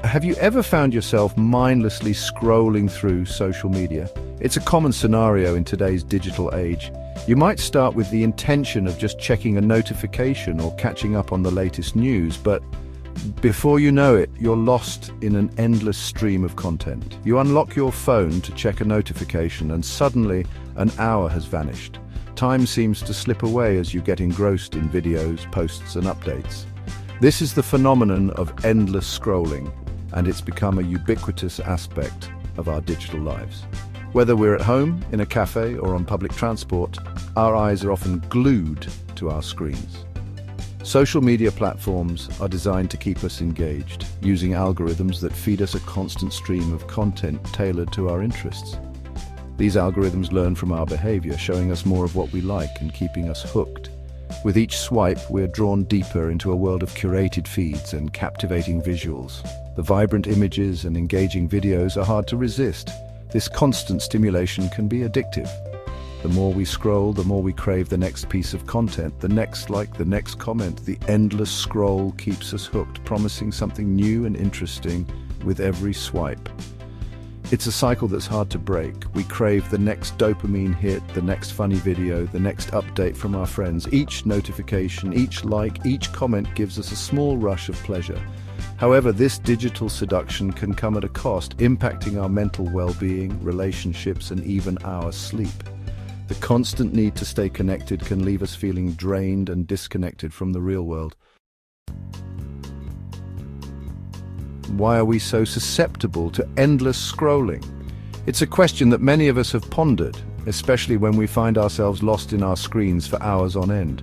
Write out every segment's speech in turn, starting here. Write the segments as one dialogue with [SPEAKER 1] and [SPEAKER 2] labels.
[SPEAKER 1] Have you ever found yourself mindlessly scrolling through social media? It's a common scenario in today's digital age. You might start with the intention of just checking a notification or catching up on the latest news, but before you know it, you're lost in an endless stream of content. You unlock your phone to check a notification, and suddenly an hour has vanished. Time seems to slip away as you get engrossed in videos, posts, and updates. This is the phenomenon of endless scrolling, and it's become a ubiquitous aspect of our digital lives. Whether we're at home, in a cafe, or on public transport, our eyes are often glued to our screens. Social media platforms are designed to keep us engaged, using algorithms that feed us a constant stream of content tailored to our interests. These algorithms learn from our behavior, showing us more of what we like and keeping us hooked. With each swipe, we're drawn deeper into a world of curated feeds and captivating visuals. The vibrant images and engaging videos are hard to resist. This constant stimulation can be addictive. The more we scroll, the more we crave the next piece of content, the next like, the next comment. The endless scroll keeps us hooked, promising something new and interesting with every swipe. It's a cycle that's hard to break. We crave the next dopamine hit, the next funny video, the next update from our friends. Each notification, each like, each comment gives us a small rush of pleasure. However, this digital seduction can come at a cost, impacting our mental well-being, relationships, and even our sleep. The constant need to stay connected can leave us feeling drained and disconnected from the real world. Why are we so susceptible to endless scrolling? It's a question that many of us have pondered, especially when we find ourselves lost in our screens for hours on end.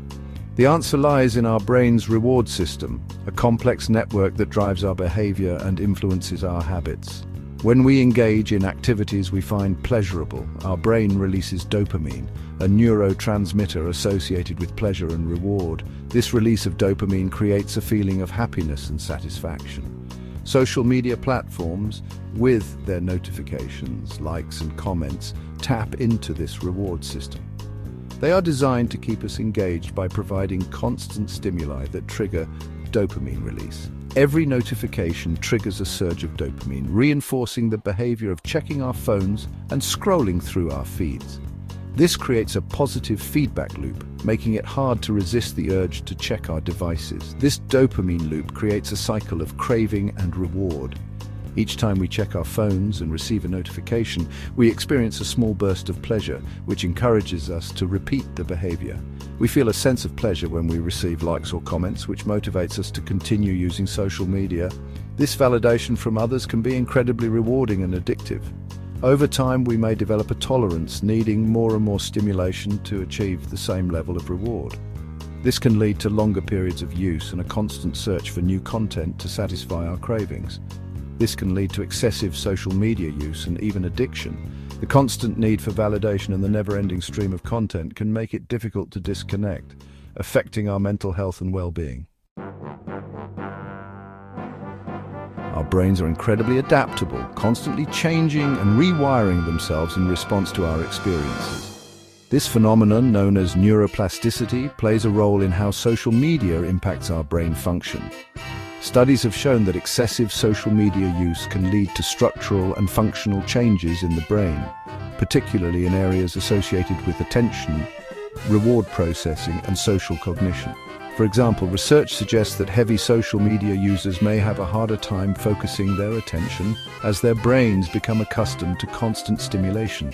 [SPEAKER 1] The answer lies in our brain's reward system, a complex network that drives our behavior and influences our habits. When we engage in activities we find pleasurable, our brain releases dopamine, a neurotransmitter associated with pleasure and reward. This release of dopamine creates a feeling of happiness and satisfaction. Social media platforms, with their notifications, likes, and comments, tap into this reward system. They are designed to keep us engaged by providing constant stimuli that trigger dopamine release. Every notification triggers a surge of dopamine, reinforcing the behavior of checking our phones and scrolling through our feeds. This creates a positive feedback loop, making it hard to resist the urge to check our devices. This dopamine loop creates a cycle of craving and reward. Each time we check our phones and receive a notification, we experience a small burst of pleasure, which encourages us to repeat the behavior. We feel a sense of pleasure when we receive likes or comments, which motivates us to continue using social media. This validation from others can be incredibly rewarding and addictive. Over time, we may develop a tolerance, needing more and more stimulation to achieve the same level of reward. This can lead to longer periods of use and a constant search for new content to satisfy our cravings. This can lead to excessive social media use and even addiction. The constant need for validation and the never-ending stream of content can make it difficult to disconnect, affecting our mental health and well-being. Our brains are incredibly adaptable, constantly changing and rewiring themselves in response to our experiences. This phenomenon, known as neuroplasticity, plays a role in how social media impacts our brain function. Studies have shown that excessive social media use can lead to structural and functional changes in the brain, particularly in areas associated with attention, reward processing, and social cognition. For example, research suggests that heavy social media users may have a harder time focusing their attention as their brains become accustomed to constant stimulation.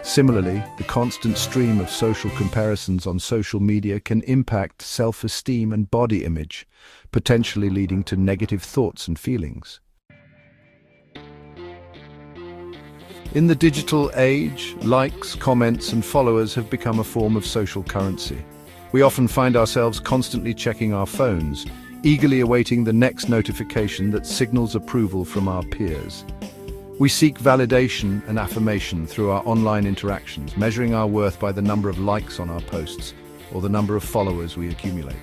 [SPEAKER 1] Similarly, the constant stream of social comparisons on social media can impact self-esteem and body image, potentially leading to negative thoughts and feelings. In the digital age, likes, comments, and followers have become a form of social currency. We often find ourselves constantly checking our phones, eagerly awaiting the next notification that signals approval from our peers. We seek validation and affirmation through our online interactions, measuring our worth by the number of likes on our posts or the number of followers we accumulate.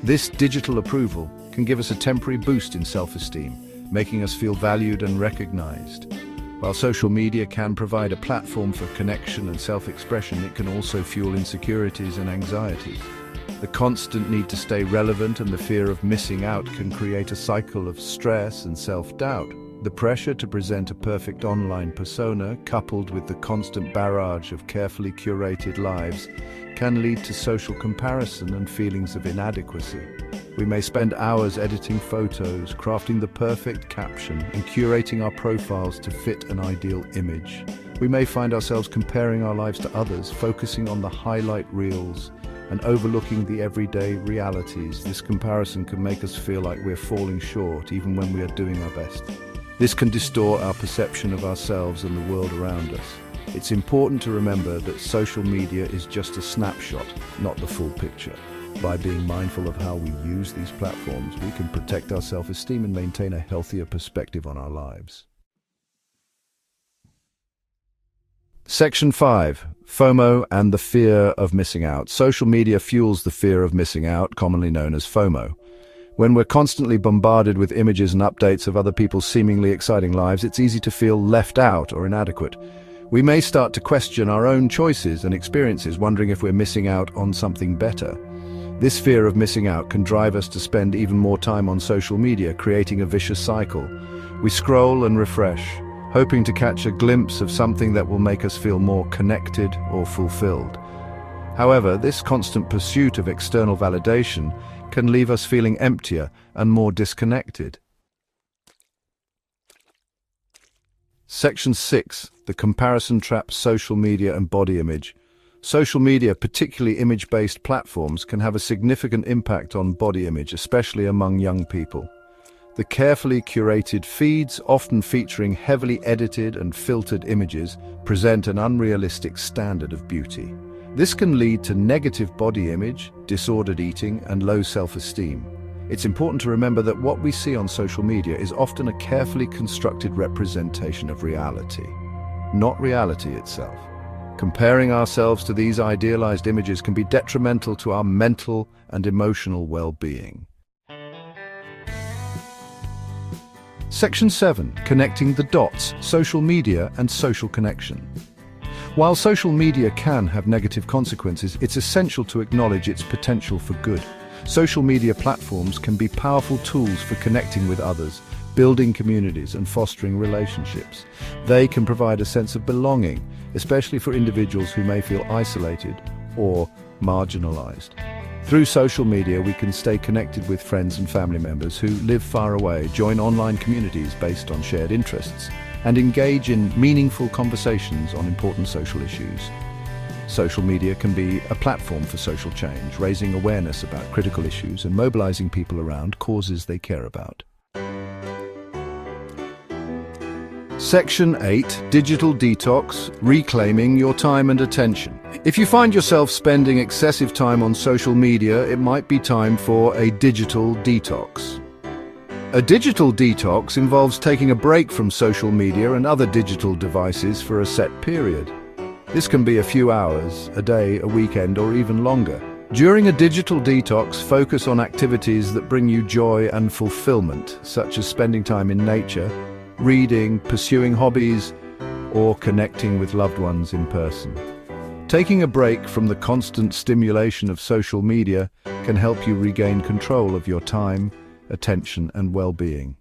[SPEAKER 1] This digital approval can give us a temporary boost in self-esteem, making us feel valued and recognized. While social media can provide a platform for connection and self-expression, it can also fuel insecurities and anxieties. The constant need to stay relevant and the fear of missing out can create a cycle of stress and self-doubt. The pressure to present a perfect online persona, coupled with the constant barrage of carefully curated lives, can lead to social comparison and feelings of inadequacy. We may spend hours editing photos, crafting the perfect caption, and curating our profiles to fit an ideal image. We may find ourselves comparing our lives to others, focusing on the highlight reels and overlooking the everyday realities. This comparison can make us feel like we're falling short, even when we are doing our best. This can distort our perception of ourselves and the world around us. It's important to remember that social media is just a snapshot, not the full picture. By being mindful of how we use these platforms, we can protect our self-esteem and maintain a healthier perspective on our lives. Section 5. FOMO and the fear of missing out. Social media fuels the fear of missing out, commonly known as FOMO. When we're constantly bombarded with images and updates of other people's seemingly exciting lives, it's easy to feel left out or inadequate. We may start to question our own choices and experiences, wondering if we're missing out on something better. This fear of missing out can drive us to spend even more time on social media, creating a vicious cycle. We scroll and refresh, hoping to catch a glimpse of something that will make us feel more connected or fulfilled. However, this constant pursuit of external validation can leave us feeling emptier and more disconnected. Section 6. The comparison trap: social media and body image. Social media, particularly image-based platforms, can have a significant impact on body image, especially among young people. The carefully curated feeds, often featuring heavily edited and filtered images, present an unrealistic standard of beauty. This can lead to negative body image, disordered eating, and low self-esteem. It's important to remember that what we see on social media is often a carefully constructed representation of reality, not reality itself. Comparing ourselves to these idealized images can be detrimental to our mental and emotional well-being. Section 7. Connecting the dots: social media and social connection. While social media can have negative consequences, it's essential to acknowledge its potential for good. Social media platforms can be powerful tools for connecting with others, building communities, and fostering relationships. They can provide a sense of belonging, especially for individuals who may feel isolated or marginalized. Through social media, we can stay connected with friends and family members who live far away, join online communities based on shared interests, and engage in meaningful conversations on important social issues. Social media can be a platform for social change, raising awareness about critical issues and mobilizing people around causes they care about. Section 8. Digital detox: reclaiming your time and attention. If you find yourself spending excessive time on social media, it might be time for a digital detox. A digital detox involves taking a break from social media and other digital devices for a set period. This can be a few hours, a day, a weekend, or even longer. During a digital detox, focus on activities that bring you joy and fulfillment, such as spending time in nature, reading, pursuing hobbies, or connecting with loved ones in person. Taking a break from the constant stimulation of social media can help you regain control of your time, attention, and well-being.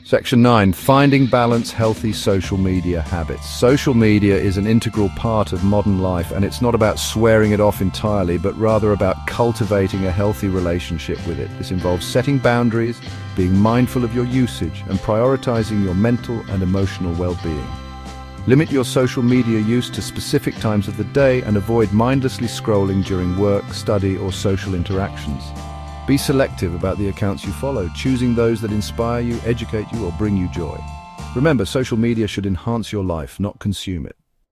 [SPEAKER 1] Section 9. Finding balance: healthy social media habits. Social media is an integral part of modern life, and it's not about swearing it off entirely, but rather about cultivating a healthy relationship with it. This involves setting boundaries, being mindful of your usage, and prioritizing your mental and emotional well-being. Limit your social media use to specific times of the day and avoid mindlessly scrolling during work, study, or social interactions. Be selective about the accounts you follow, choosing those that inspire you, educate you, or bring you joy. Remember, social media should enhance your life, not consume it.